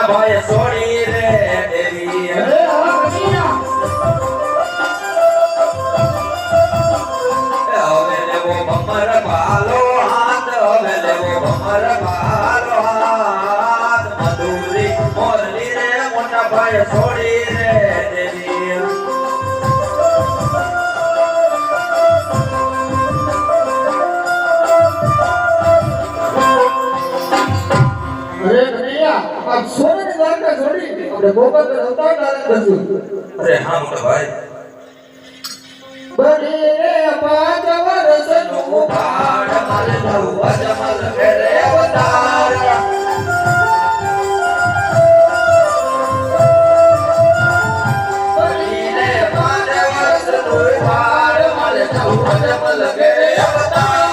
ભાઈ છોડી રે દેવી હવે લેવો ભમર ભાલો હાથ હવે લેવો ભમર ભાલો હાથ મધુરી મોરલી રે મોટા ભાઈ છોડી રે દેવી अब सोने की बात का छोड़ी अपने गोबर में होता है डाले दसू अरे हाँ मोटा भाई बड़ी रे पांच वर्ष नु भाड़ मल नव अजमल करे अवतार बड़ी रे पांच वर्ष नु भाड़ मल नव अजमल करे अवतार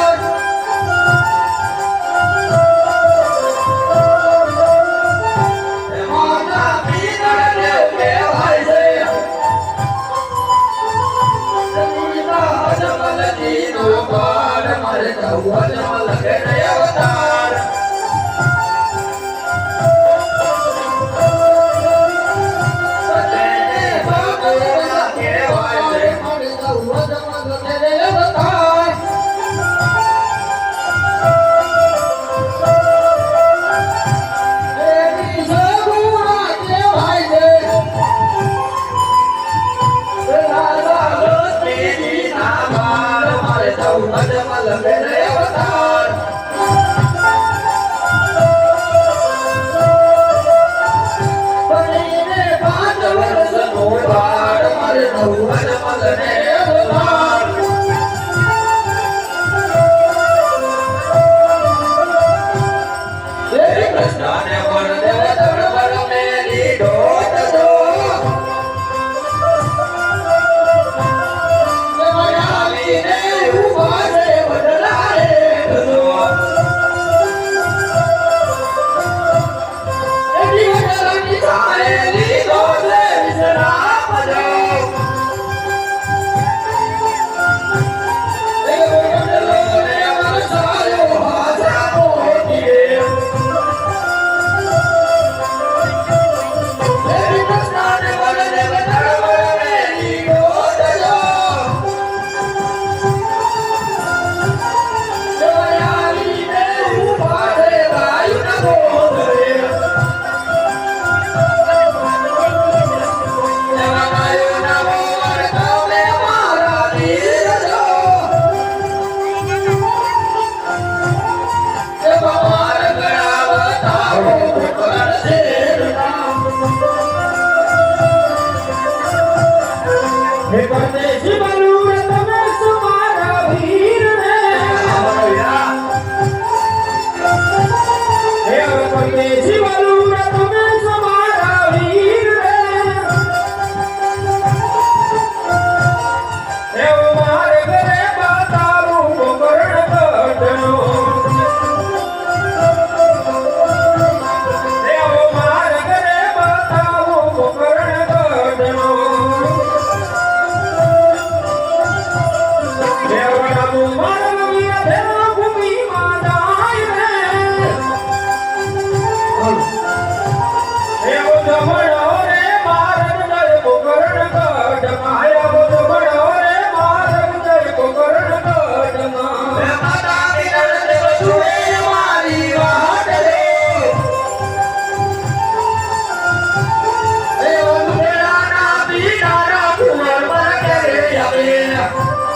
हे परदेसी बालू